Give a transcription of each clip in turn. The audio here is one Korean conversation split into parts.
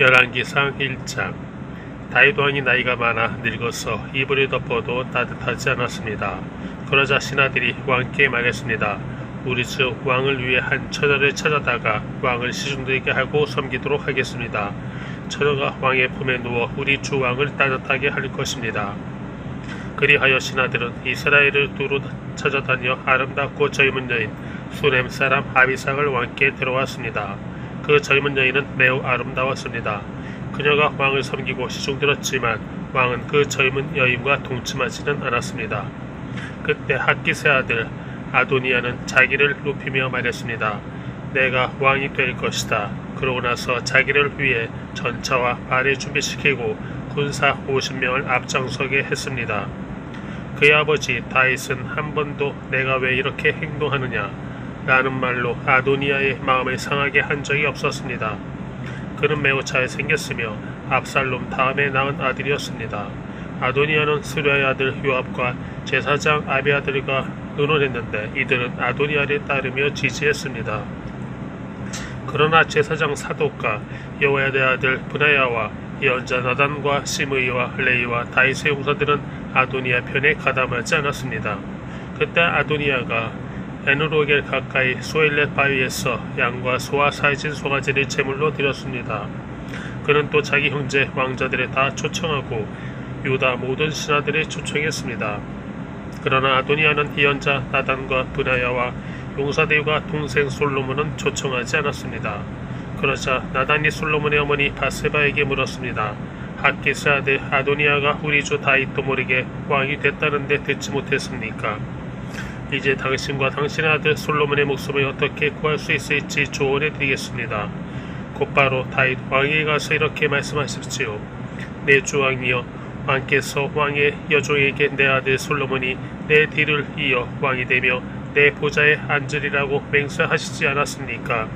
열왕기상 1장. 다윗 왕이 나이가 많아 늙어서 이불을 덮어도 따뜻하지 않았습니다. 그러자 신하들이 왕께 말했습니다. 우리 주 왕을 위해 한 처녀를 찾아다가 왕을 시중들게 하고 섬기도록 하겠습니다. 처녀가 왕의 품에 누워 우리 주 왕을 따뜻하게 할 것입니다. 그리하여 신하들은 이스라엘을 두루 찾아다녀 아름답고 젊은 여인 수넴 사람 아비삭을 왕께 데려왔습니다. 그 젊은 여인은 매우 아름다웠습니다. 그녀가 왕을 섬기고 시중들었지만 왕은 그 젊은 여인과 동침하지는 않았습니다. 그때 핫깃의 아들 아도니아는 자기를 높이며 말했습니다. 내가 왕이 될 것이다. 그러고 나서 자기를 위해 전차와 말을 준비시키고 군사 50명을 앞장서게 했습니다. 그의 아버지 다윗은 한 번도 내가 왜 이렇게 행동하느냐 라는 말로 아도니아의 마음을 상하게 한 적이 없었습니다. 그는 매우 잘생겼으며 압살롬 다음에 낳은 아들이었습니다. 아도니아는 스루야의 아들 요압과 제사장 아비아들과 의논했는데 이들은 아도니아를 따르며 지지했습니다. 그러나 제사장 사독과 여호야다의 아들 브나야와 예언자 나단과 시므이와 레이와 다윗의 용사들은 아도니아 편에 가담하지 않았습니다. 그때 아도니아가 에누로겔 가까이 소엘렛 바위에서 양과 소와 살진 소가지를 제물로 드렸습니다. 그는 또 자기 형제 왕자들을 다 초청하고 유다 모든 신하들을 초청했습니다. 그러나 아도니아는 예언자 나단과 브나야와 용사들과 동생 솔로몬은 초청하지 않았습니다. 그러자 나단이 솔로몬의 어머니 바세바에게 물었습니다. 핫깃의 아들 아도니아가 우리 주 다윗도 모르게 왕이 됐다는데 듣지 못했습니까? 이제 당신과 당신의 아들 솔로몬의 목숨을 어떻게 구할 수 있을지 조언해 드리겠습니다. 곧바로 다윗 왕에게 가서 이렇게 말씀하십시오. 내 주 왕이여, 왕께서 왕의 여종에게 내 아들 솔로몬이 내 뒤를 이어 왕이 되며 내 보좌에 앉으리라고 맹세하시지 않았습니까?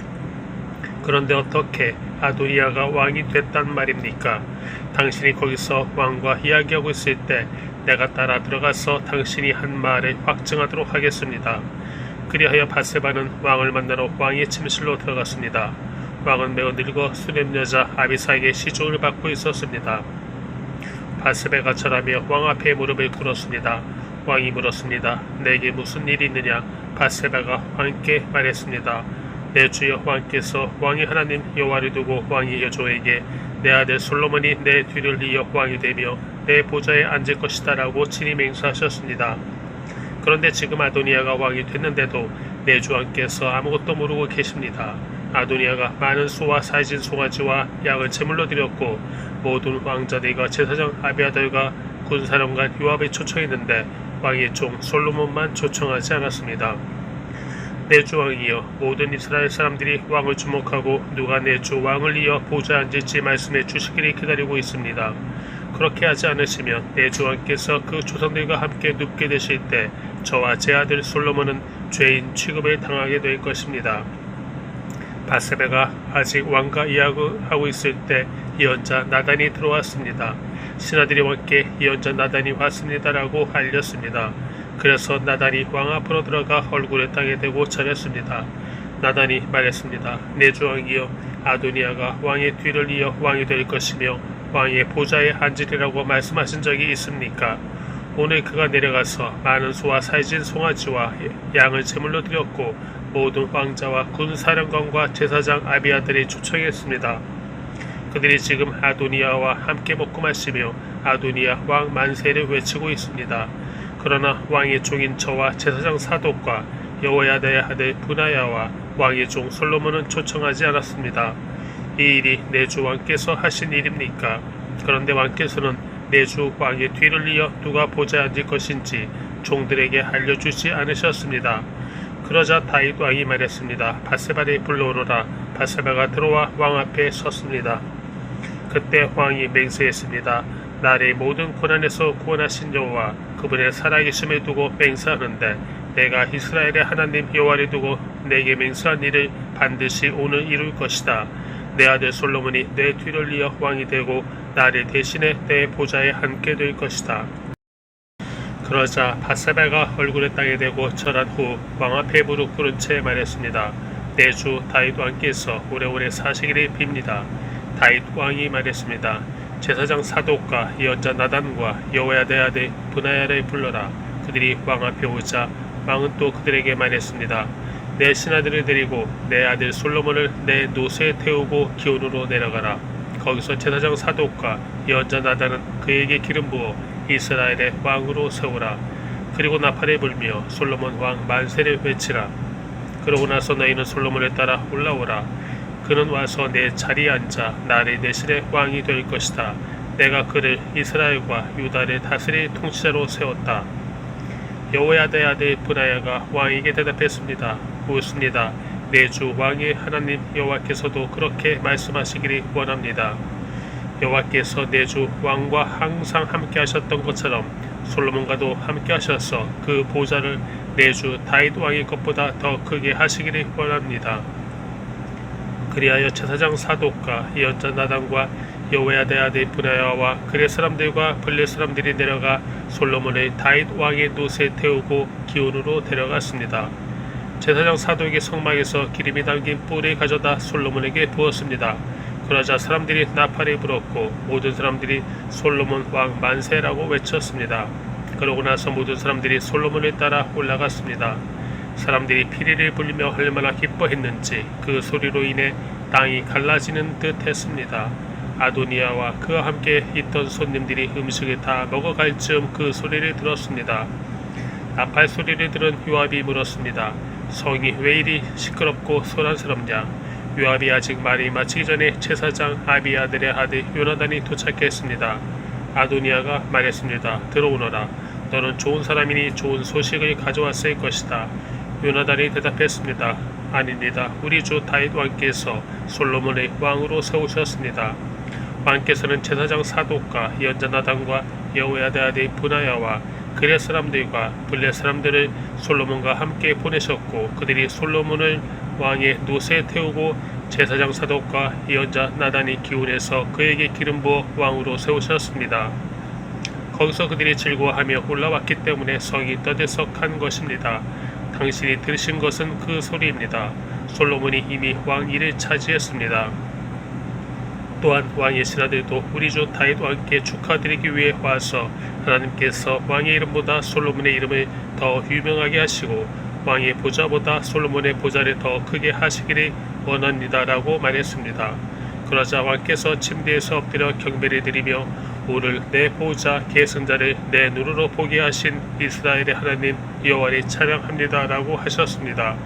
그런데 어떻게 아도니아가 왕이 됐단 말입니까? 당신이 거기서 왕과 이야기하고 있을 때 내가 따라 들어가서 당신이 한 말을 확증하도록 하겠습니다. 그리하여 바세바는 왕을 만나러 왕의 침실로 들어갔습니다. 왕은 매우 늙어 수넴 여자 아비삭에게 시중을 받고 있었습니다. 바세바가 절하며 왕 앞에 무릎을 꿇었습니다. 왕이 물었습니다. 내게 무슨 일이 있느냐? 바세바가 왕께 말했습니다. 내 주여 왕께서 왕의 하나님 여호와를 두고 왕의 여종에게 내 아들 솔로몬이 내 뒤를 이어 왕이 되며 내 보좌에 앉을 것이다 라고 친히 맹세하셨습니다. 그런데 지금 아도니아가 왕이 됐는데도 내 주 왕께서 아무것도 모르고 계십니다. 아도니아가 많은 소와 살진 송아지와 양을 제물로 드렸고 모든 왕자들과 제사장 아비아들과 군사령관 요압을 초청했는데 왕의 종 솔로몬만 초청하지 않았습니다. 내 주 왕이여, 모든 이스라엘 사람들이 왕을 주목하고 누가 내 주 왕을 이어 보좌에 앉을지 말씀해 주시기를 기다리고 있습니다. 그렇게 하지 않으시면 내 주 왕께서 그 조상들과 함께 눕게 되실 때 저와 제 아들 솔로몬은 죄인 취급을 당하게 될 것입니다. 바세바가 아직 왕과 이야기하고 있을 때 예언자 나단이 들어왔습니다. 신하들이 왕께 예언자 나단이 왔습니다라고 알렸습니다. 그래서 나단이 왕 앞으로 들어가 얼굴을 땅에 대고 절했습니다. 나단이 말했습니다. 내 주 왕이여, 아도니아가 왕의 뒤를 이어 왕이 될 것이며 왕의 보좌에 앉으리라고 말씀하신 적이 있습니까? 오늘 그가 내려가서 많은 소와 살진 송아지와 양을 제물로 드렸고 모든 왕자와 군사령관과 제사장 아비아들이 초청했습니다. 그들이 지금 아도니아와 함께 먹고 마시며 아도니아 왕 만세를 외치고 있습니다. 그러나 왕의 종인 저와 제사장 사독과 여호야다의 아들 브나야와 왕의 종 솔로몬은 초청하지 않았습니다. 이 일이 내 주 왕께서 하신 일입니까? 그런데 왕께서는 내 주 왕의 뒤를 이어 누가 보좌에 앉을 것인지 종들에게 알려주지 않으셨습니다. 그러자 다윗 왕이 말했습니다. 바세바를 불러오너라. 바세바가 들어와 왕 앞에 섰습니다. 그때 왕이 맹세했습니다. 나를 모든 고난에서 구원하신 여호와 그분의 살아계심을 두고 맹세하는데 내가 이스라엘의 하나님 여호와를 두고 내게 맹세한 일을 반드시 오늘 이룰 것이다. 내 아들 솔로몬이 내 뒤를 이어 왕이 되고 나를 대신해 내 보좌에 앉게 될 것이다. 그러자 바세바가 얼굴을 땅에 대고 절한 후 왕 앞에 무릎 꿇은 채 말했습니다. 내 주 다윗 왕께서 오래오래 사시기를 빕니다. 다윗 왕이 말했습니다. 제사장 사독과 예언자 나단과 여호야다의 아들 브나야를 불러라. 그들이 왕 앞에 오자 왕은 또 그들에게 말했습니다. 내 신하들을 데리고 내 아들 솔로몬을 내 노새에 태우고 기온으로 내려가라. 거기서 제사장 사독과 예언자 나단은 그에게 기름 부어 이스라엘의 왕으로 세우라. 그리고 나팔을 불며 솔로몬 왕 만세를 외치라. 그러고 나서 너희는 솔로몬을 따라 올라오라. 그는 와서 내 자리에 앉아 나를 내실의 왕이 될 것이다. 내가 그를 이스라엘과 유다를 다스릴 통치자로 세웠다. 여호야다의 아들 브나야가 왕에게 대답했습니다. 옳습니다. 내 주 왕의 하나님 여호와께서도 그렇게 말씀하시기를 원합니다. 여호와께서 내 주 왕과 항상 함께 하셨던 것처럼 솔로몬과도 함께 하셔서 그 보좌를 내 주 다윗 왕의 것보다 더 크게 하시기를 원합니다. 그리하여 제사장 사독과 예언자 나단과 여호야다의 아들 브나야와 그레 사람들과 블레 사람들이 내려가 솔로몬을 다윗 왕의 노새에 태우고 기온으로 데려갔습니다. 제사장 사독이 성막에서 기름이 담긴 뿔을 가져다 솔로몬에게 부었습니다. 그러자 사람들이 나팔을 불었고 모든 사람들이 솔로몬 왕 만세라고 외쳤습니다. 그러고 나서 모든 사람들이 솔로몬을 따라 올라갔습니다. 사람들이 피리를 불리며 얼마나 기뻐했는지 그 소리로 인해 땅이 갈라지는 듯 했습니다. 아도니아와 그와 함께 있던 손님들이 음식을 다 먹어갈 즈음 그 소리를 들었습니다. 나팔 소리를 들은 요압이 물었습니다. 성이 왜 이리 시끄럽고 소란스럽냐? 요압이 아직 말이 마치기 전에 제사장 아비아들의 아들 요나단이 도착했습니다. 아도니아가 말했습니다. 들어오너라. 너는 좋은 사람이니 좋은 소식을 가져왔을 것이다. 요나단이 대답했습니다. 아닙니다. 우리 주 다윗 왕께서 솔로몬을 왕으로 세우셨습니다. 왕께서는 제사장 사독과 예언자 나단과 여호야다의 아들 브나야와 그레 사람들과 블레 사람들을 솔로몬과 함께 보내셨고 그들이 솔로몬을 왕의 노새에 태우고 제사장 사독과 예언자 나단이 기운해서 그에게 기름 부어 왕으로 세우셨습니다. 거기서 그들이 즐거워하며 올라왔기 때문에 성이 떠들썩한 것입니다. 당신이 들으신 것은 그 소리입니다. 솔로몬이 이미 왕위를 차지했습니다. 또한 왕의 신하들도 우리 주 다윗 왕께 축하드리기 위해 와서 하나님께서 왕의 이름보다 솔로몬의 이름을 더 유명하게 하시고 왕의 보좌보다 솔로몬의 보좌를 더 크게 하시기를 원합니다라고 말했습니다. 그러자 왕께서 침대에서 엎드려 경배를 드리며 오늘 내 보호자 계승자를 내 눈으로 보게 하신 이스라엘의 하나님 여호와를 찬양합니다라고 하셨습니다.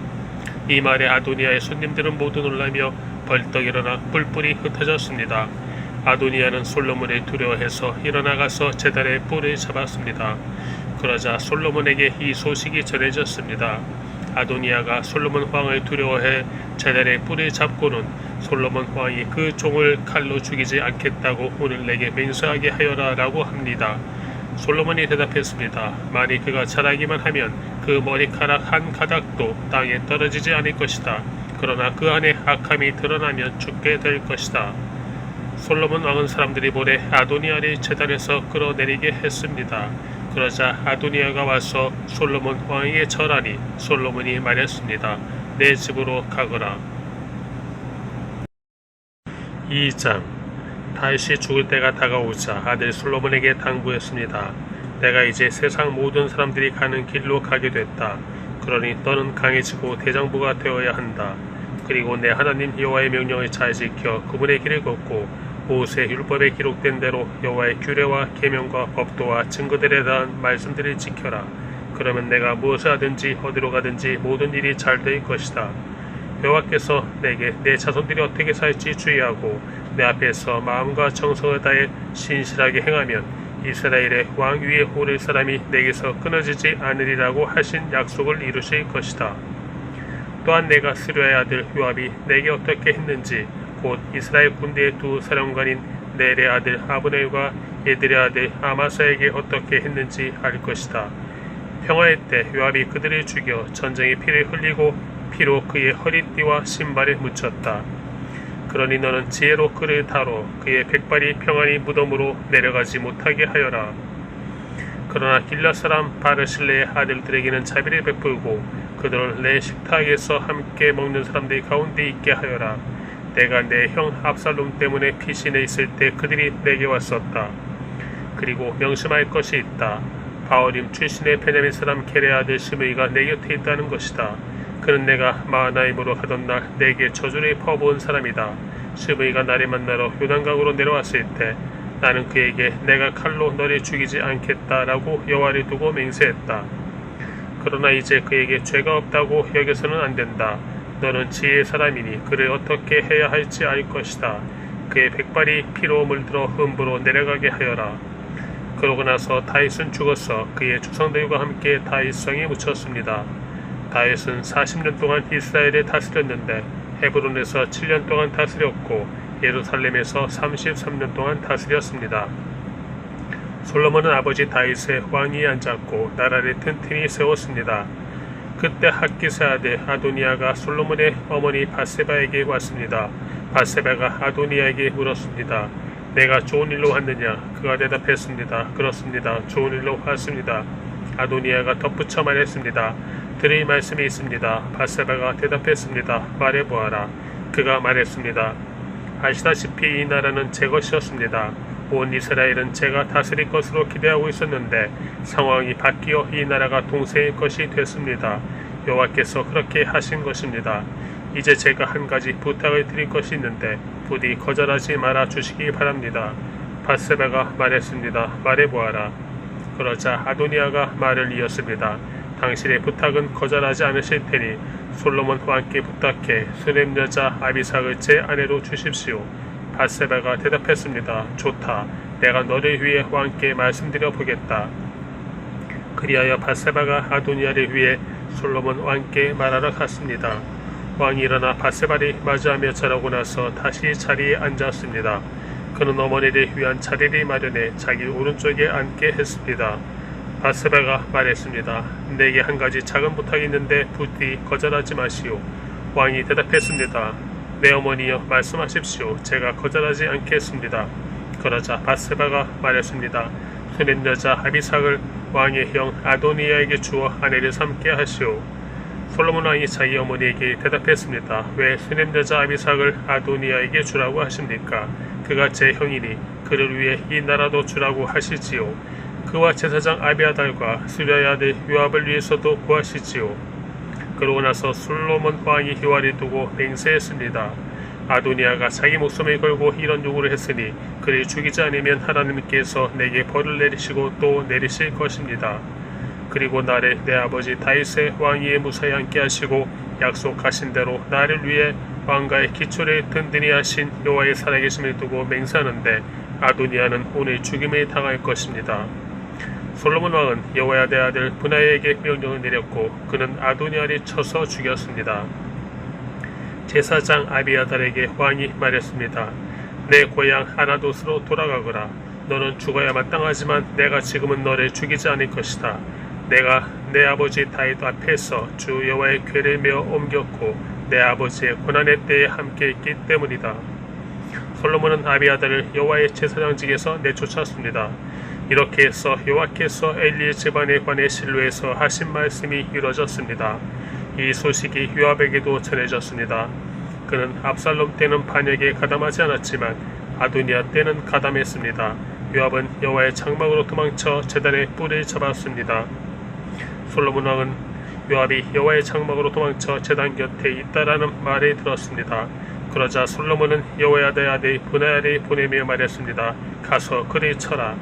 이 말에 아도니아의 손님들은 모두 놀라며 벌떡 일어나 뿔뿔이 흩어졌습니다. 아도니아는 솔로몬을 두려워해서 일어나가서 제단의 뿔을 잡았습니다. 그러자 솔로몬에게 이 소식이 전해졌습니다. 아도니아가 솔로몬 왕을 두려워해 제단의 뿔을 잡고는 솔로몬 왕이 그 종을 칼로 죽이지 않겠다고 오늘 내게 맹세하게 하여라 라고 합니다. 솔로몬이 대답했습니다. 만일 그가 잘하기만 하면 그 머리카락 한 가닥도 땅에 떨어지지 않을 것이다. 그러나 그 안에 악함이 드러나면 죽게 될 것이다. 솔로몬 왕은 사람들이 모레 아도니아를 제단에서 끌어내리게 했습니다. 그러자 아도니아가 와서 솔로몬 왕에게 절하니 솔로몬이 말했습니다. 내 집으로 가거라. 2장 다윗이 죽을 때가 다가오자 아들 솔로몬에게 당부했습니다. 내가 이제 세상 모든 사람들이 가는 길로 가게 됐다. 그러니 너는 강해지고 대장부가 되어야 한다. 그리고 내 하나님 여호와의 명령을 잘 지켜 그분의 길을 걷고 모세 율법에 기록된 대로 여호와의 규례와 계명과 법도와 증거들에 대한 말씀들을 지켜라. 그러면 내가 무엇을 하든지 어디로 가든지 모든 일이 잘 될 것이다. 여호와께서 내게 내 자손들이 어떻게 살지 주의하고 내 앞에서 마음과 정성을 다해 신실하게 행하면 이스라엘의 왕 위에 오를 사람이 내게서 끊어지지 않으리라고 하신 약속을 이루실 것이다. 또한 내가 스루야의 아들 요압이 내게 어떻게 했는지 곧 이스라엘 군대의 두 사령관인 넬의 아들 아브넬과 예들의 아들 아마사에게 어떻게 했는지 알 것이다. 평화의 때 요압이 그들을 죽여 전쟁의 피를 흘리고 피로 그의 허리띠와 신발에 묻혔다. 그러니 너는 지혜로 그를 다뤄 그의 백발이 평안히 무덤으로 내려가지 못하게 하여라. 그러나 길앗 사람 바르실레의 아들들에게는 자비를 베풀고 그들을 내 식탁에서 함께 먹는 사람들 가운데 있게 하여라. 내가 내 형 압살롬 때문에 피신해 있을 때 그들이 내게 왔었다. 그리고 명심할 것이 있다. 바오림 출신의 베냐민 사람 겔의 아들 시므이가 내 곁에 있다는 것이다. 그는 내가 마하나임으로 가던 날 내게 저주를 퍼부은 사람이다. 시므이가 나를 만나러 요단강으로 내려왔을 때 나는 그에게 내가 칼로 너를 죽이지 않겠다라고 여호와를 두고 맹세했다. 그러나 이제 그에게 죄가 없다고 여겨서는 안 된다. 너는 지혜의 사람이니 그를 어떻게 해야 할지 알 것이다. 그의 백발이 피로 물들어 흠부로 내려가게 하여라. 그러고 나서 다윗은 죽었어 그의 조상들과 함께 다윗성에 묻혔습니다. 다윗은 40년 동안 이스라엘을 다스렸는데 헤브론에서 7년 동안 다스렸고 예루살렘에서 33년 동안 다스렸습니다. 솔로몬은 아버지 다윗의 왕위에 앉았고 나라를 튼튼히 세웠습니다. 그때 핫깃의 아들 아도니아가 솔로몬의 어머니 밧세바에게 왔습니다. 밧세바가 아도니아에게 물었습니다. 내가 좋은 일로 왔느냐? 그가 대답했습니다. 그렇습니다. 좋은 일로 왔습니다. 아도니아가 덧붙여 말했습니다. 드릴 말씀이 있습니다. 밧세바가 대답했습니다. 말해보아라. 그가 말했습니다. 아시다시피 이 나라는 제 것이었습니다. 온 이스라엘은 제가 다스릴 것으로 기대하고 있었는데 상황이 바뀌어 이 나라가 동생의 것이 됐습니다. 여호와께서 그렇게 하신 것입니다. 이제 제가 한 가지 부탁을 드릴 것이 있는데 부디 거절하지 말아 주시기 바랍니다. 밧세바가 말했습니다. 말해보아라. 그러자 아도니아가 말을 이었습니다. 당신의 부탁은 거절하지 않으실 테니 솔로몬 왕께 부탁해 수넴 여자 아비삭을 제 아내로 주십시오. 밧세바가 대답했습니다. 좋다. 내가 너를 위해 왕께 말씀드려 보겠다. 그리하여 밧세바가 아도니아를 위해 솔로몬 왕께 말하러 갔습니다. 왕이 일어나 밧세바를 맞이하며 절하고 나서 다시 자리에 앉았습니다. 그는 어머니를 위한 자리를 마련해 자기 오른쪽에 앉게 했습니다. 밧세바가 말했습니다. 내게 한 가지 작은 부탁이 있는데 부디 거절하지 마시오. 왕이 대답했습니다. 내 어머니여 말씀하십시오. 제가 거절하지 않겠습니다. 그러자 밧세바가 말했습니다. 수넴 여자 아비삭을 왕의 형 아도니아에게 주어 아내를 삼게 하시오. 솔로몬 왕이 자기 어머니에게 대답했습니다. 왜 수넴 여자 아비삭을 아도니아에게 주라고 하십니까? 그가 제 형이니 그를 위해 이 나라도 주라고 하시지요. 그와 제사장 아비아달과 수랴의 아들 요압을 위해서도 구하시지요. 그러고 나서 솔로몬 왕이 여호와를 두고 맹세했습니다. 아도니아가 자기 목숨을 걸고 이런 요구를 했으니 그를 죽이지 않으면 하나님께서 내게 벌을 내리시고 또 내리실 것입니다. 그리고 나를 내 아버지 다윗의 왕위에 무사히 앉게 하시고 약속하신 대로 나를 위해 왕가의 기초를 든든히 하신 여호와의 살아계심을 두고 맹세하는데 아도니아는 오늘 죽임을 당할 것입니다. 솔로몬 왕은 여호야다의 아들 브나야에게 명령을 내렸고 그는 아도니아를 쳐서 죽였습니다. 제사장 아비아달에게 왕이 말했습니다. 내 고향 아나돗으로 돌아가거라. 너는 죽어야 마땅하지만 내가 지금은 너를 죽이지 않을 것이다. 내가 내 아버지 다윗 앞에서 주 여호와의 궤를 메어 옮겼고 내 아버지의 고난의 때에 함께 있기 때문이다. 솔로몬은 아비아달을 여호와의 제사장직에서 내쫓았습니다. 이렇게 해서 여호와께서 엘리의 집안에 관해 실로에서 하신 말씀이 이루어졌습니다. 이 소식이 요압에게도 전해졌습니다. 그는 압살롬 때는 반역에 가담하지 않았지만 아도니아 때는 가담했습니다. 요압은 여호와의 장막으로 도망쳐 제단의 뿔을 잡았습니다. 솔로몬 왕은 요압이 여호와의 장막으로 도망쳐 제단 곁에 있다라는 말을 들었습니다. 그러자 솔로몬은 여호야다의 아들 브나야를 보내며 말했습니다. 가서 그를 쳐라.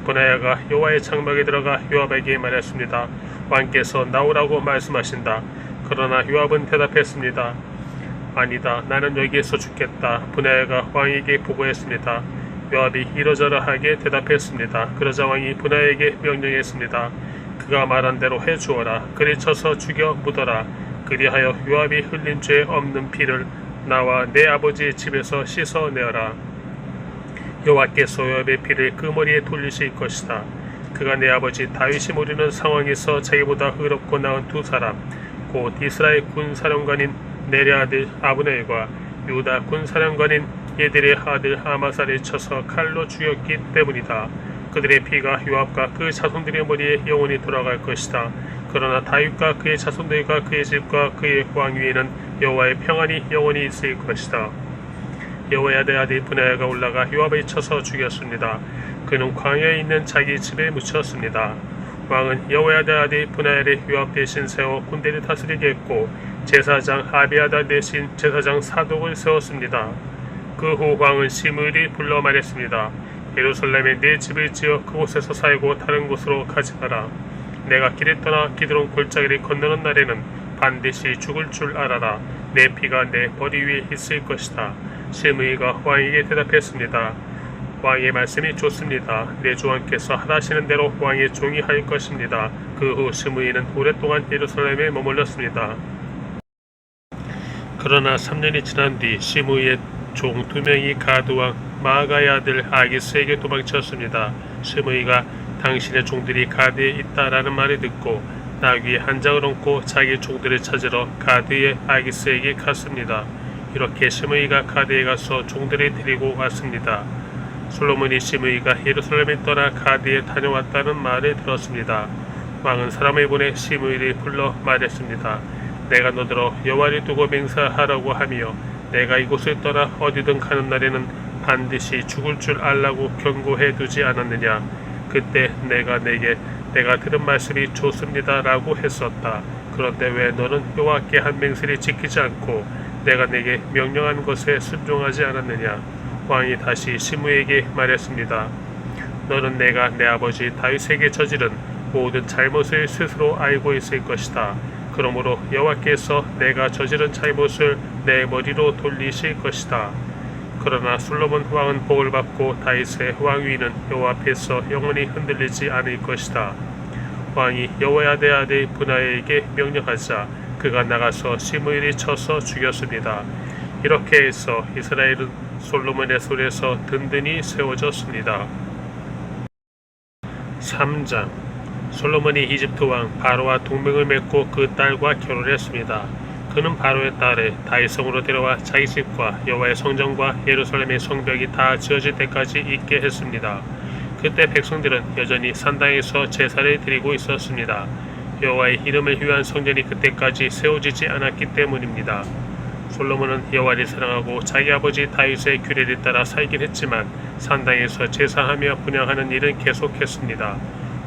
브나야가 여호와의 장막에 들어가 요압에게 말했습니다. 왕께서 나오라고 말씀하신다. 그러나 요압은 대답했습니다. 아니다. 나는 여기에서 죽겠다. 브나야가 왕에게 보고했습니다. 요압이 이러저러하게 대답했습니다. 그러자 왕이 브나야에게 명령했습니다. 그가 말한 대로 해주어라. 그를 쳐서 죽여 묻어라. 그리하여 요압이 흘린 죄 없는 피를 나와 내 아버지의 집에서 씻어내어라. 여호와께서 요압의 피를 그 머리에 돌리실 것이다. 그가 내 아버지 다윗이 모르는 상황에서 자기보다 의롭고 나은 두 사람 곧 이스라엘 군사령관인 넬의 아들 아브넬과 유다 군사령관인 예들의 아들 아마사를 쳐서 칼로 죽였기 때문이다. 그들의 피가 요압과 그 자손들의 머리에 영원히 돌아갈 것이다. 그러나 다윗과 그의 자손들과 그의 집과 그의 왕위에는 여호와의 평안이 영원히 있을 것이다. 여호야다의 아들 브나야가 올라가 요압을 쳐서 죽였습니다. 그는 광야에 있는 자기 집에 묻혔습니다. 왕은 여호야다의 아들 브나야를 요압 대신 세워 군대를 다스리게 했고 제사장 아비아다 대신 제사장 사독을 세웠습니다. 그 후 왕은 시므이를 불러 말했습니다. 예루살렘에 내 집을 지어 그곳에서 살고 다른 곳으로 가지 마라. 내가 길을 떠나 기드론 골짜기를 건너는 날에는 반드시 죽을 줄 알아라. 내 피가 내 머리 위에 있을 것이다. 시므이가 왕에게 대답했습니다. 왕의 말씀이 좋습니다. 내 조왕께서 하라시는 대로 왕의 종이 할 것입니다. 그 후 시므이는 오랫동안 예루살렘에 머물렀습니다. 그러나 3년이 지난 뒤 시므이의 종 2명이 가드왕 마아가의 아들 아기스에게 도망쳤습니다. 시므이가 당신의 종들이 가드에 있다라는 말을 듣고 나귀에 한 장을 얹고 자기 종들을 찾으러 가드의 아기스에게 갔습니다. 이렇게 시므이가 가드에 가서 종들을 데리고 왔습니다. 솔로몬이 시므이가 예루살렘에 떠나 가드에 다녀왔다는 말을 들었습니다. 왕은 사람을 보내 시므이를 불러 말했습니다. 내가 너더러 여호와를 두고 맹세하라고 하며 내가 이곳을 떠나 어디든 가는 날에는 반드시 죽을 줄 알라고 경고해 두지 않았느냐. 그때 내가 들은 말씀이 좋습니다 라고 했었다. 그런데 왜 너는 여호와께 한 맹세를 지키지 않고 내가 내게 명령한 것에 순종하지 않았느냐. 왕이 다시 시므이에게 말했습니다. 너는 내가 내 아버지 다윗에게 저지른 모든 잘못을 스스로 알고 있을 것이다. 그러므로 여호와께서 내가 저지른 잘못을 내 머리로 돌리실 것이다. 그러나 솔로몬 왕은 복을 받고 다윗의 왕위는 여호와 앞에서 영원히 흔들리지 않을 것이다. 왕이 여호야다의 아들 브나야에게 명령하자 그가 나가서 시므이를 쳐서 죽였습니다. 이렇게 해서 이스라엘은 솔로몬의 손에서 든든히 세워졌습니다. 3장 솔로몬이 이집트 왕 바로와 동맹을 맺고 그 딸과 결혼했습니다. 그는 바로의 딸을 다윗성으로 데려와 자기 집과 여호와의 성전과 예루살렘의 성벽이 다 지어질 때까지 있게 했습니다. 그때 백성들은 여전히 산당에서 제사를 드리고 있었습니다. 여호와의 이름을 위한 성전이 그때까지 세워지지 않았기 때문입니다. 솔로몬은 여호와를 사랑하고 자기 아버지 다윗의 규례를 따라 살긴 했지만 산당에서 제사하며 분향하는 일은 계속했습니다.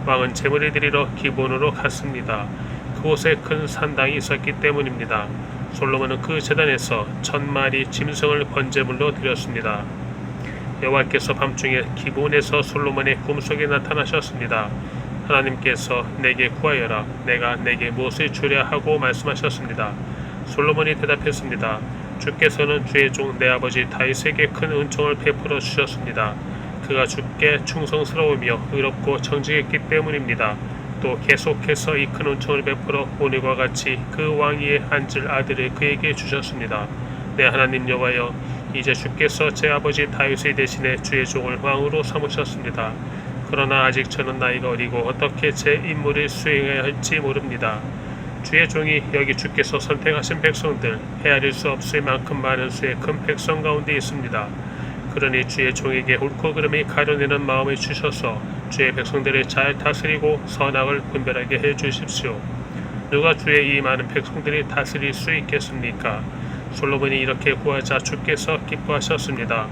왕은 제물을 드리러 기본으로 갔습니다. 그곳에 큰 산당이 있었기 때문입니다. 솔로몬은 그 제단에서 1000마리 짐승을 번제물로 드렸습니다. 여호와께서 밤중에 기본에서 솔로몬의 꿈속에 나타나셨습니다. 하나님께서 내게 구하여라. 내가 내게 무엇을 주랴 하고 말씀하셨습니다. 솔로몬이 대답했습니다. 주께서는 주의 종 내 아버지 다윗에게 큰 은총을 베풀어 주셨습니다. 그가 주께 충성스러우며 의롭고 정직했기 때문입니다. 또 계속해서 이 큰 은총을 베풀어 오늘과 같이 그 왕위에 앉을 아들을 그에게 주셨습니다. 내 하나님 여호와여, 이제 주께서 제 아버지 다윗의 대신에 주의 종을 왕으로 삼으셨습니다. 그러나 아직 저는 나이가 어리고 어떻게 제 임무를 수행해야 할지 모릅니다. 주의 종이 여기 주께서 선택하신 백성들, 헤아릴 수 없을 만큼 많은 수의 큰 백성 가운데 있습니다. 그러니 주의 종에게 옳고 그름이 가려내는 마음을 주셔서 주의 백성들을 잘 다스리고 선악을 분별하게 해 주십시오. 누가 주의 이 많은 백성들이 다스릴 수 있겠습니까? 솔로몬이 이렇게 구하자 주께서 기뻐하셨습니다.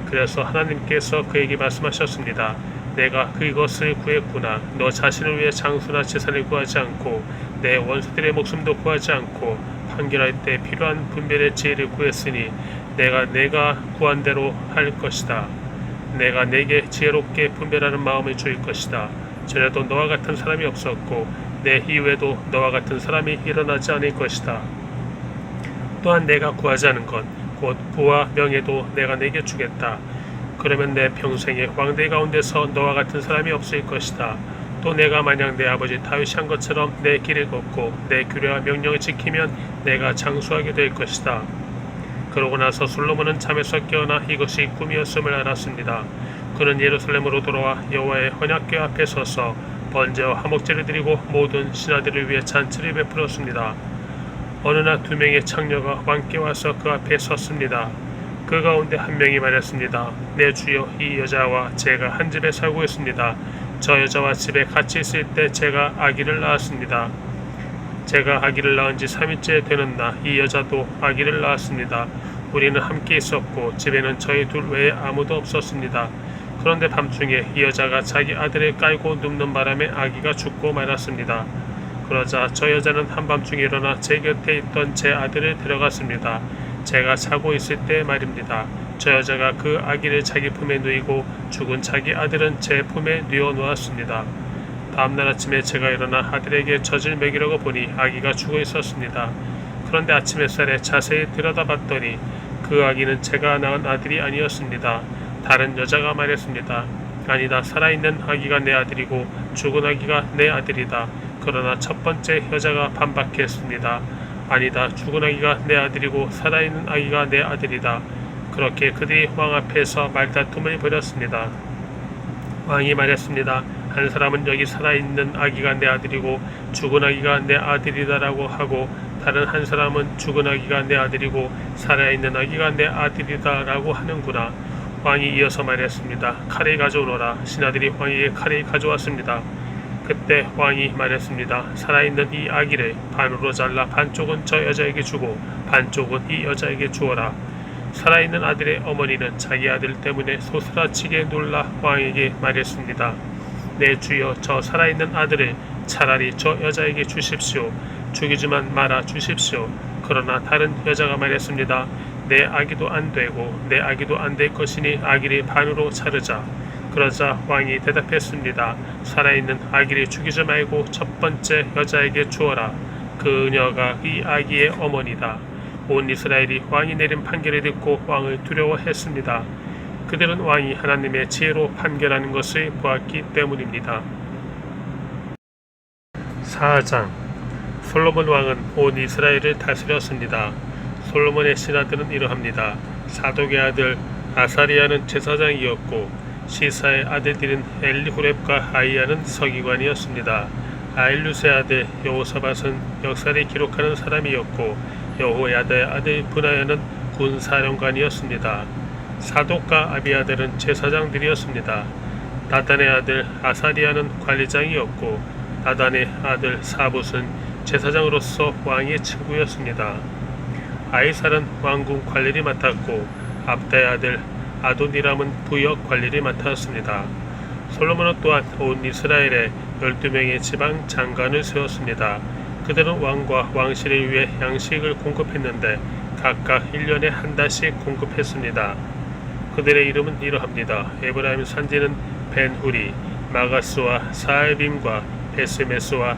그래서 하나님께서 그에게 말씀하셨습니다. 내가 그것을 구했구나. 너 자신을 위해 장수나 재산을 구하지 않고 내 원수들의 목숨도 구하지 않고 판결할 때 필요한 분별의 지혜를 구했으니 내가 구한 대로 할 것이다. 내가 내게 지혜롭게 분별하는 마음을 줄 것이다. 전에도 너와 같은 사람이 없었고 내 이후에도 너와 같은 사람이 일어나지 않을 것이다. 또한 내가 구하지 않은 것, 곧 부와 명예도 내가 내게 주겠다. 그러면 내 평생의 왕대 가운데서 너와 같은 사람이 없을 것이다. 또 내가 만약 내 아버지 다윗이 한 것처럼 내 길을 걷고 내 규례와 명령을 지키면 내가 장수하게 될 것이다. 그러고 나서 솔로몬은 잠에서 깨어나 이것이 꿈이었음을 알았습니다. 그는 예루살렘으로 돌아와 여호와의 언약궤 앞에 서서 번제와 화목제를 드리고 모든 신하들을 위해 잔치를 베풀었습니다. 어느 날 2명의 창녀가 왕께 와서 그 앞에 섰습니다. 그 가운데 한 명이 말했습니다. 내 주여, 이 여자와 제가 한 집에 살고 있습니다. 저 여자와 집에 같이 있을 때 제가 아기를 낳았습니다. 제가 아기를 낳은 지 3일째 되는 날 이 여자도 아기를 낳았습니다. 우리는 함께 있었고 집에는 저희 둘 외에 아무도 없었습니다. 그런데 밤중에 이 여자가 자기 아들을 깔고 눕는 바람에 아기가 죽고 말았습니다. 그러자 저 여자는 한밤중에 일어나 제 곁에 있던 제 아들을 데려갔습니다. 제가 자고 있을 때 말입니다. 저 여자가 그 아기를 자기 품에 누이고 죽은 자기 아들은 제 품에 누워 놓았습니다. 다음날 아침에 제가 일어나 아들에게 젖을 먹이려고 보니 아기가 죽어 있었습니다. 그런데 아침 햇살에 자세히 들여다봤더니 그 아기는 제가 낳은 아들이 아니었습니다. 다른 여자가 말했습니다. 아니다, 살아있는 아기가 내 아들이고 죽은 아기가 내 아들이다. 그러나 첫 번째 여자가 반박했습니다. 아니다, 죽은 아기가 내 아들이고 살아있는 아기가 내 아들이다. 그렇게 그들이 왕 앞에서 말다툼을 벌였습니다. 왕이 말했습니다. 한 사람은 여기 살아있는 아기가 내 아들이고 죽은 아기가 내 아들이다라고 하고 다른 한 사람은 죽은 아기가 내 아들이고 살아있는 아기가 내 아들이다라고 하는구나. 왕이 이어서 말했습니다. 칼을 가져오너라. 신하들이 왕에게 칼을 가져왔습니다. 그때 왕이 말했습니다. 살아있는 이 아기를 반으로 잘라 반쪽은 저 여자에게 주고 반쪽은 이 여자에게 주어라. 살아있는 아들의 어머니는 자기 아들 때문에 소스라치게 놀라 왕에게 말했습니다. 내 주여, 저 살아있는 아들을 차라리 저 여자에게 주십시오. 죽이지만 말아 주십시오. 그러나 다른 여자가 말했습니다. 내 아기도 안 되고 내 아기도 안 될 것이니 아기를 반으로 자르자. 그러자 왕이 대답했습니다. 살아있는 아기를 죽이지 말고 첫 번째 여자에게 주어라. 그녀가 이 아기의 어머니다. 온 이스라엘이 왕이 내린 판결을 듣고 왕을 두려워했습니다. 그들은 왕이 하나님의 지혜로 판결하는 것을 보았기 때문입니다. 4장 솔로몬 왕은 온 이스라엘을 다스렸습니다. 솔로몬의 신하들은 이러합니다. 사독의 아들 아사리아는 제사장이었고 시사의 아들들인 엘리후렙과 아이야는 서기관이었습니다. 아일루스의 아들 여호사밧은 역사를 기록하는 사람이었고 여호야다의 아들 브나야는 군사령관이었습니다. 사독과 아비아들은 제사장들이었습니다. 나단의 아들 아사리아는 관리장이었고 나단의 아들 사붓은 제사장으로서 왕의 친구였습니다. 아이살은 왕궁 관리를 맡았고 압다의 아들 아도니람은 부역 관리를 맡았습니다. 솔로몬은 또한 온 이스라엘에 12명의 지방 장관을 세웠습니다. 그들은 왕과 왕실을 위해 양식을 공급했는데 각각 1년에 한 달씩 공급했습니다. 그들의 이름은 이러합니다. 에브라임 산지는 벤후리, 마가스와 사알빔과 베스메스와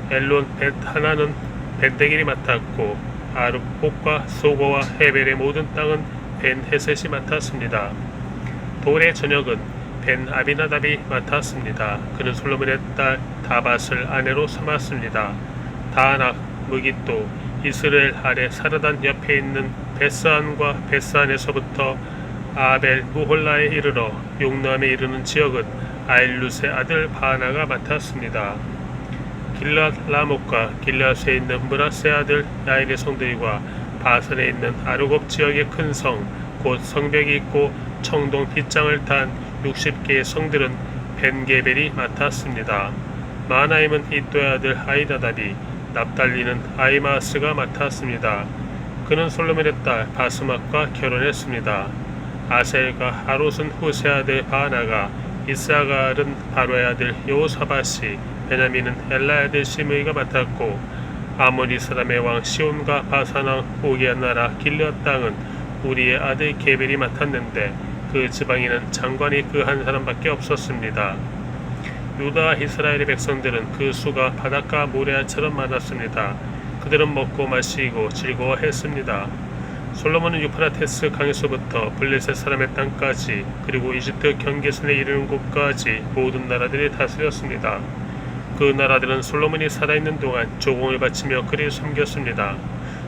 엘론 벳하나는 벤데길이 맡았고 아룹복과 소고와 헤벨의 모든 땅은 벤헤셋이 맡았습니다. 돌의 전역은 벤 아비나답이 맡았습니다. 그는 솔로몬의 딸 다밧을 아내로 삼았습니다. 다낙, 무깃도, 이스라엘 아래 사르단 옆에 있는 베스안과 베스안에서부터 아벨 무홀라에 이르러 용남에 이르는 지역은 아일루스의 아들 바나가 맡았습니다. 길랏 라못과 길랏에 있는 므라스의 아들 야일의 성들과 바산에 있는 아르곱 지역의 큰 성, 곧 성벽이 있고 청동 빗장을 탄 60개의 성들은 벤게벨이 맡았습니다. 마나임은 이또의 아들 아이다답이, 납달리는 아이마스가 맡았습니다. 그는 솔로몬의 딸 바스막과 결혼했습니다. 아셀과 아롯은 후세 아들 바나가, 이사갈은 바로의 아들 여호사밧이, 베냐민은 엘라의 아들 시므이가 맡았고 아모리 사람의 왕 시온과 바산 왕 오기의 나라 길앗 땅은 우리의 아들 게벨이 맡았는데 그 지방에는 장관이 그 한 사람밖에 없었습니다. 유다와 이스라엘의 백성들은 그 수가 바닷가 모래알처럼 많았습니다. 그들은 먹고 마시고 즐거워했습니다. 솔로몬은 유프라테스 강에서부터 블레셋 사람의 땅까지 그리고 이집트 경계선에 이르는 곳까지 모든 나라들을 다스렸습니다. 그 나라들은 솔로몬이 살아있는 동안 조공을 바치며 그를 섬겼습니다.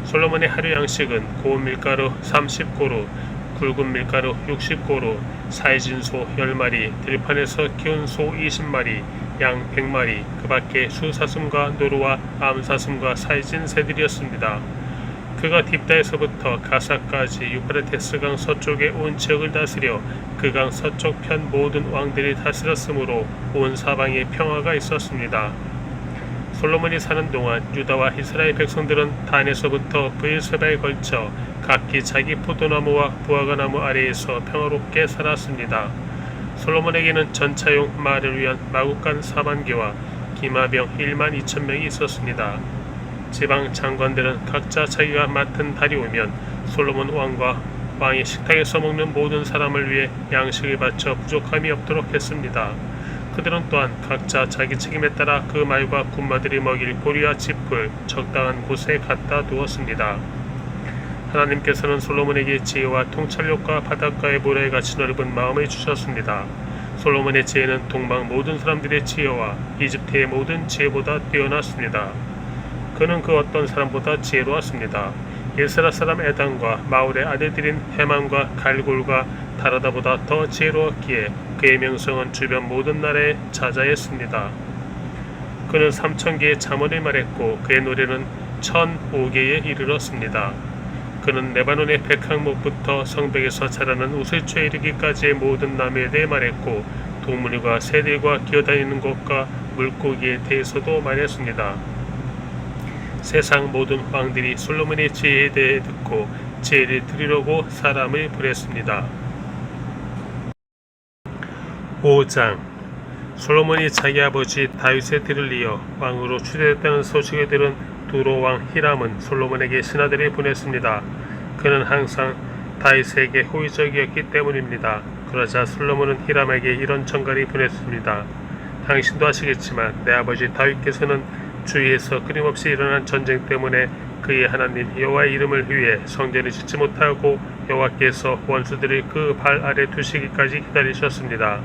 솔로몬의 하루 양식은 고운 밀가루 30고루, 굵은 밀가루 60고루, 사이진 소 10마리, 들판에서 키운 소 20마리, 양 100마리, 그 밖에 수사슴과 노루와 암사슴과 사이진 새들이었습니다. 그가 딥다에서부터 가사까지 유프라테스강 서쪽의 온 지역을 다스려 그 강 서쪽 편 모든 왕들이 다스렸으므로 온 사방에 평화가 있었습니다. 솔로몬이 사는 동안 유다와 이스라엘 백성들은 단에서부터 브엘세바에 걸쳐 각기 자기 포도나무와 무화과나무 아래에서 평화롭게 살았습니다. 솔로몬에게는 전차용 말을 위한 마구간 4만 개와 기마병 1만 2천 명이 있었습니다. 지방 장관들은 각자 자기가 맡은 달이 오면 솔로몬 왕과 왕이 식탁에서 먹는 모든 사람을 위해 양식을 바쳐 부족함이 없도록 했습니다. 그들은 또한 각자 자기 책임에 따라 그 말과 군마들이 먹일 보리와 짚을 적당한 곳에 갖다 두었습니다. 하나님께서는 솔로몬에게 지혜와 통찰력과 바닷가의 모래에 같이 넓은 마음을 주셨습니다. 솔로몬의 지혜는 동방 모든 사람들의 지혜와 이집트의 모든 지혜보다 뛰어났습니다. 그는 그 어떤 사람보다 지혜로웠습니다. 이스라엘 사람 에단과 마울의 아들들인 헤만과 갈골과 다라다보다 더 지혜로웠기에 그의 명성은 주변 모든 나라에 자자했습니다. 그는 3,000개의 잠언을 말했고 그의 노래는 1,005개에 이르렀습니다. 그는 레바논의 백향목부터 성벽에서 자라는 우슬초에 이르기까지의 모든 나무에 대해 말했고 동물과 새들과 기어다니는 것과 물고기에 대해서도 말했습니다. 세상 모든 왕들이 솔로몬의 지혜에 대해 듣고 지혜를 들으려고 사람을 보냈습니다. 5장 솔로몬이 자기 아버지 다윗의 뒤를 이어 왕으로 추대됐다는 소식을 들은 두로 왕 히람은 솔로몬에게 신하들을 보냈습니다. 그는 항상 다윗에게 호의적이었기 때문입니다. 그러자 솔로몬은 히람에게 이런 전갈을 보냈습니다. 당신도 아시겠지만 내 아버지 다윗께서는 주위에서 끊임없이 일어난 전쟁 때문에 그의 하나님 여호와의 이름을 위해 성전을 짓지 못하고 여호와께서 원수들을 그 발 아래 두시기까지 기다리셨습니다.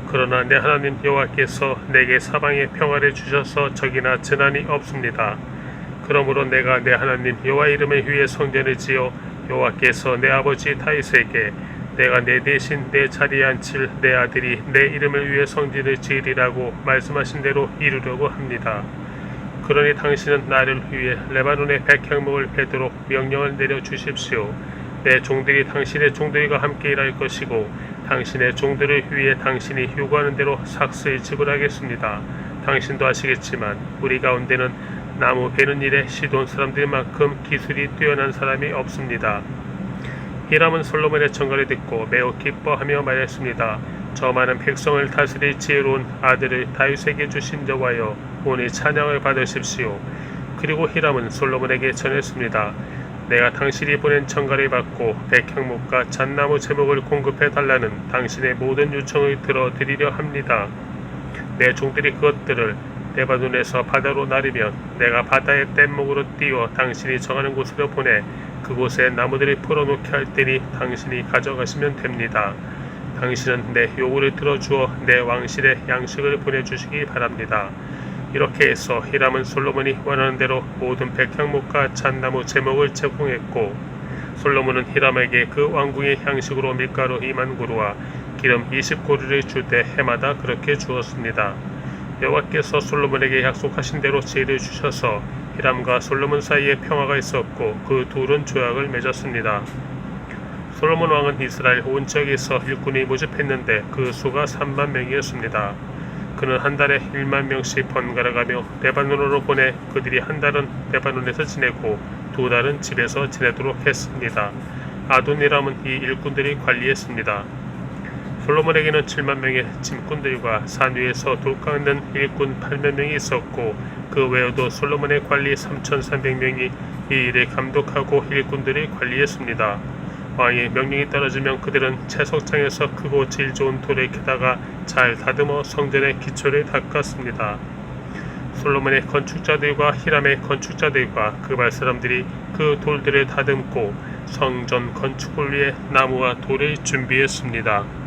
그러나 내 하나님 여호와께서 내게 사방에 평화를 주셔서 적이나 재난이 없습니다. 그러므로 내가 내 하나님 여호와의 이름을 위해 성전을 지어 여호와께서 내 아버지 다윗에게 내가 내 대신 내 자리에 앉힐 내 아들이 내 이름을 위해 성전을 지으리라고 말씀하신 대로 이루려고 합니다. 그러니 당신은 나를 위해 레바논의 백향목을 베도록 명령을 내려주십시오. 내 종들이 당신의 종들과 함께 일할 것이고 당신의 종들을 위해 당신이 요구하는 대로 삭슬 지불하겠습니다. 당신도 아시겠지만 우리 가운데는 나무 베는 일에 시돈 사람들만큼 기술이 뛰어난 사람이 없습니다. 히람은 솔로몬의 전갈을 듣고 매우 기뻐하며 말했습니다. 저 많은 백성을 다스릴 지혜로운 아들을 다윗에게 주신 여호와여 오늘 찬양을 받으십시오. 그리고 히람은 솔로몬에게 전했습니다. 내가 당신이 보낸 전갈을 받고 백향목과 잣나무 제목을 공급해 달라는 당신의 모든 요청을 들어드리려 합니다. 내 종들이 그것들을 레바논에서 바다로 나르면 내가 바다의 뗏목으로 띄워 당신이 정하는 곳으로 보내 그곳에 나무들을 풀어놓게 할 테니 당신이 가져가시면 됩니다. 당신은 내 요구를 들어주어 내 왕실에 양식을 보내주시기 바랍니다. 이렇게 해서 히람은 솔로몬이 원하는 대로 모든 백향목과 잣나무 제목을 제공했고 솔로몬은 히람에게 그 왕궁의 향식으로 밀가루 2만 고루와 기름 20고루를 줄 때 해마다 그렇게 주었습니다. 여호와께서 솔로몬에게 약속하신 대로 지혜를 주셔서 히람과 솔로몬 사이에 평화가 있었고 그 둘은 조약을 맺었습니다. 솔로몬 왕은 이스라엘 온 지역에서 일꾼이 모집했는데 그 수가 3만 명이었습니다. 그는 한 달에 1만 명씩 번갈아가며 레바논으로 보내 그들이 한 달은 레바논에서 지내고 두 달은 집에서 지내도록 했습니다. 아도니람은 이 일꾼들이 관리했습니다. 솔로몬에게는 7만 명의 짐꾼들과 산 위에서 돌 깎는 일꾼 8만 명이 있었고 그 외에도 솔로몬의 관리 3,300명이 이 일을 감독하고 일꾼들을 관리했습니다. 왕의 명령이 떨어지면 그들은 채석장에서 크고 질 좋은 돌을 캐다가 잘 다듬어 성전의 기초를 닦았습니다. 솔로몬의 건축자들과 히람의 건축자들과 그발 사람들이 그 돌들을 다듬고 성전 건축을 위해 나무와 돌을 준비했습니다.